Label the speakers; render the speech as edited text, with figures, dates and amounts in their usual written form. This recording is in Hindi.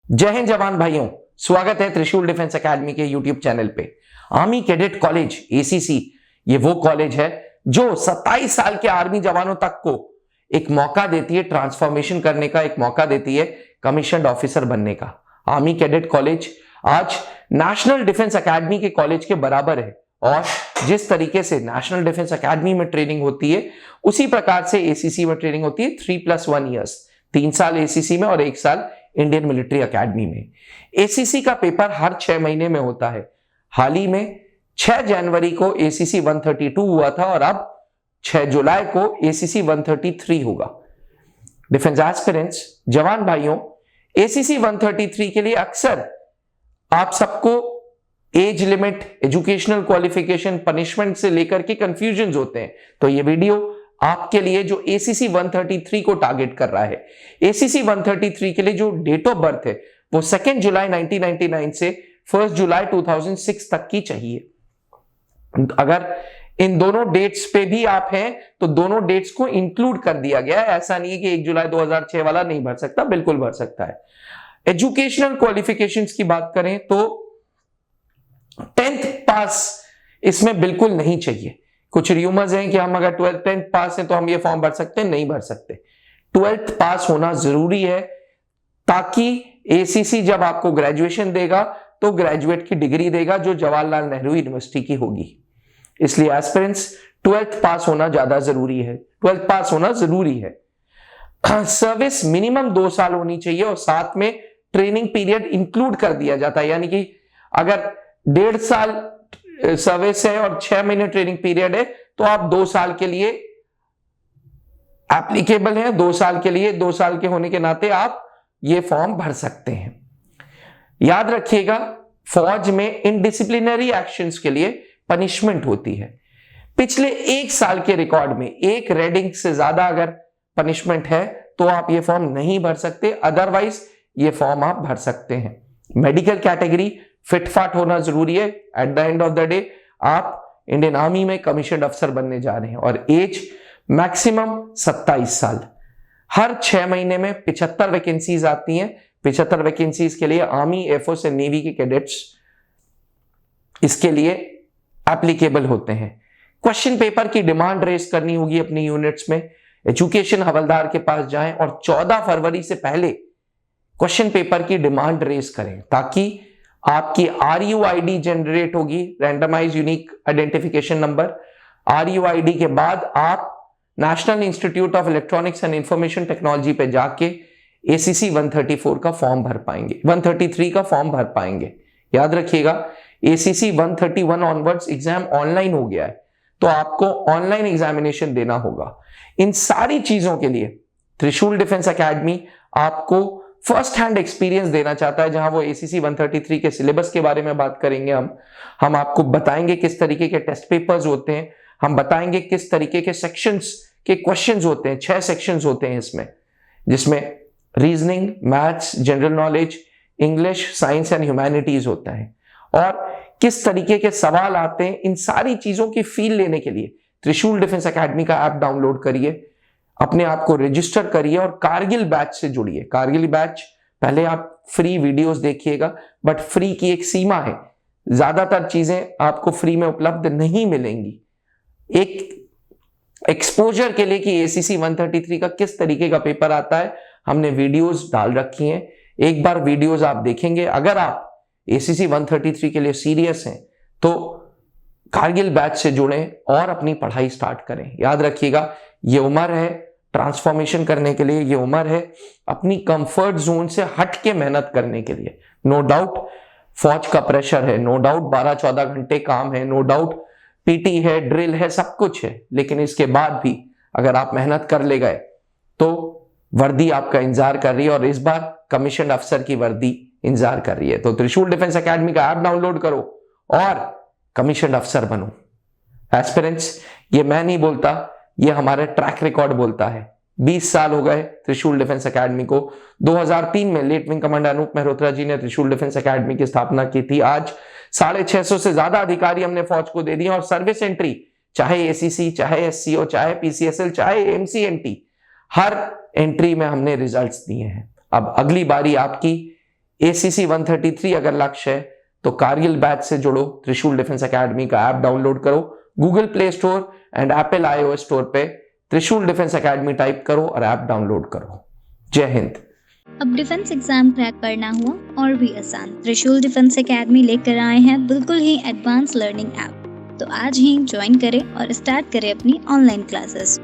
Speaker 1: जय हिंद जवान भाइयों, स्वागत है त्रिशूल डिफेंस एकेडमी के यूट्यूब चैनल पे। आर्मी कैडेट कॉलेज एसीसी ये वो कॉलेज है जो 27 साल के आर्मी जवानों तक को एक मौका देती है ट्रांसफॉर्मेशन करने का, एक मौका देती है कमीशन्ड ऑफिसर बनने का। आर्मी कैडेट कॉलेज आज नेशनल डिफेंस एकेडमी के कॉलेज के बराबर है और जिस तरीके से नेशनल डिफेंस एकेडमी में ट्रेनिंग होती है उसी प्रकार से एसीसी में ट्रेनिंग होती है 3+1 ईयर्स, 3 साल एसीसी में और 1 साल इंडियन मिलिट्री एकेडमी में। एसीसी का पेपर हर 6 महीने में होता है। हाल ही में 6 जनवरी को एसीसी 132 हुआ था और अब 6 जुलाई को एसीसी 133 होगा। डिफेंस एस्पिरेंट्स जवान भाइयों, एसीसी 133 के लिए अक्सर आप सबको age limit, educational qualification, punishment से लेकर के कंफ्यूजन होते हैं, तो ये वीडियो आपके लिए जो एसीसी 133 को टारगेट कर रहा है। एसीसी 133 के लिए जो डेट ऑफ बर्थ है वो 2 जुलाई 1999 से 1 जुलाई 2006 तक की चाहिए। अगर इन दोनों डेट्स पे भी आप हैं तो दोनों डेट्स को इंक्लूड कर दिया गया है। ऐसा नहीं है कि 1 जुलाई 2006 वाला नहीं भर सकता, बिल्कुल भर सकता है। एजुकेशनल क्वालिफिकेशंस की बात करें तो 10th पास इसमें बिल्कुल नहीं चाहिए। कुछ र्यूमर्स हैं कि हम अगर 10th पास हैं तो हम ये फॉर्म भर सकते हैं, नहीं भर सकते। 12th पास होना जरूरी है ताकि एसीसी जब आपको ग्रेजुएशन देगा तो ग्रेजुएट की डिग्री देगा जो जवाहरलाल नेहरू यूनिवर्सिटी की होगी। इसलिए एस्पिरेंट्स 12th पास होना ज्यादा जरूरी है, 12th पास होना जरूरी है। सर्विस मिनिमम 2 साल होनी चाहिए और साथ में ट्रेनिंग पीरियड इंक्लूड कर दिया जाता है, यानी कि अगर 1.5 साल सर्विस है और 6 महीने ट्रेनिंग पीरियड है तो आप 2 साल के लिए एप्लीकेबल हैं। 2 साल के लिए, 2 साल के होने के नाते आप ये फॉर्म भर सकते हैं। याद रखिएगा, फौज में इनडिसिप्लिनरी एक्शंस के लिए पनिशमेंट होती है। पिछले 1 साल के रिकॉर्ड में 1 रेडिंग से ज्यादा अगर पनिशमेंट है तो आप ये फॉर्म नहीं भर सकते, अदरवाइज ये फॉर्म आप भर सकते हैं। मेडिकल कैटेगरी फिट फाट होना जरूरी है। At the end of the day आप इंडियन आर्मी में कमीशन्ड अफसर बनने जा रहे हैं और एज मैक्सिमम 27 साल। हर 6 महीने में 75 वैकेंसीज आती हैं। 75 वैकेंसीज के लिए आर्मी, एयरफोर्स एंड नेवी के कैडेट्स इसके लिए एप्लीकेबल होते हैं। क्वेश्चन पेपर की डिमांड रेस करनी होगी अपनी यूनिट्स में। एजुकेशन हवलदार के पास जाएं और 14 फरवरी से पहले क्वेश्चन पेपर की डिमांड रेस करें ताकि आपकी RUID जनरेट होगी, randomise unique identification number. RUID के बाद आप national institute of electronics and information technology पे जाके ACC 134 का फॉर्म भर पाएंगे, 133 का फॉर्म भर पाएंगे। याद रखिएगा, ACC 131 ऑनवर्ड्स एग्जाम ऑनलाइन हो गया है तो आपको ऑनलाइन एग्जामिनेशन देना होगा। इन सारी चीजों के लिए त्रिशूल डिफेंस एकेडमी आपको फर्स्ट हैंड एक्सपीरियंस देना चाहता है, जहां वो ACC 133 के सिलेबस के बारे में बात करेंगे। हम आपको बताएंगे किस तरीके के टेस्ट पेपर्स होते हैं, हम बताएंगे किस तरीके के सेक्शंस के क्वेश्चंस होते हैं। 6 सेक्शंस होते हैं इसमें, जिसमें reasoning, maths, general knowledge, English, science and humanities होता है और किस तरीके के सवाल आते हैं। इन सारी चीजों की फील लेने के लिए त्रिशूल डिफेंस एकेडमी का ऐप डाउनलोड करिए, अपने आप को रजिस्टर करिए और कारगिल बैच से जुड़िए। कारगिल बैच पहले आप फ्री वीडियोस देखिएगा, बट फ्री की एक सीमा है, ज्यादातर चीजें आपको फ्री में उपलब्ध नहीं मिलेंगी। एक एक्सपोजर के लिए कि ACC 133 का किस तरीके का पेपर आता है, हमने वीडियोस डाल रखी हैं। एक बार वीडियोस आप देखेंगे, अगर आप ACC 133 के लिए सीरियस हैं तो कारगिल बैच से जुड़ें और अपनी पढ़ाई स्टार्ट करें। याद रखिएगा, ये उम्र है ट्रांसफॉर्मेशन करने के लिए, ये उम्र है अपनी कंफर्ट जोन से हट के मेहनत करने के लिए। नो डाउट फौज का प्रेशर है, नो डाउट 12-14 घंटे काम है, नो डाउट PT है, ड्रिल है, सब कुछ है, लेकिन इसके बाद भी अगर आप मेहनत कर ले गए तो वर्दी आपका इंतजार कर रही है और इस बार कमीशन अफसर की वर्दी इंतजार कर रही है। तो त्रिशूल डिफेंस एकेडमी का ऐप डाउनलोड करो और कमीशन अफसर बनो। एस्पिरेंट्स, ये मैं नहीं बोलता, ये हमारा ट्रैक रिकॉर्ड बोलता है। 20 साल हो गए त्रिशूल डिफेंस एकेडमी को। 2003 में late wing commander Anup Mehrotra ji ने त्रिशूल डिफेंस एकेडमी की स्थापना की थी। आज 650 से ज्यादा अधिकारी हमने फौज को दे दिए और सर्विस एंट्री, चाहे ACC, चाहे SCO, चाहे PCSL, चाहे MCNT, हर एंट्री में हमने रिजल्ट्स दिए हैं। अब अगली बारी आपकी ACC 133 अगर लक्ष्य है तो कारगिल बैच से जुड़ो, त्रिशूल डिफेंस एकेडमी का ऐप डाउनलोड करो, Google play store and Apple iOS store पे त्रिशूल डिफेंस एकेडमी टाइप करो और ऐप डाउनलोड करो। जय हिंद।
Speaker 2: अब डिफेंस एग्जाम क्रैक करना हुआ और भी आसान, त्रिशूल डिफेंस एकेडमी लेकर आए हैं बिल्कुल ही एडवांस लर्निंग ऐप। तो आज ही ज्वाइन करें और स्टार्ट करें अपनी ऑनलाइन क्लासेस।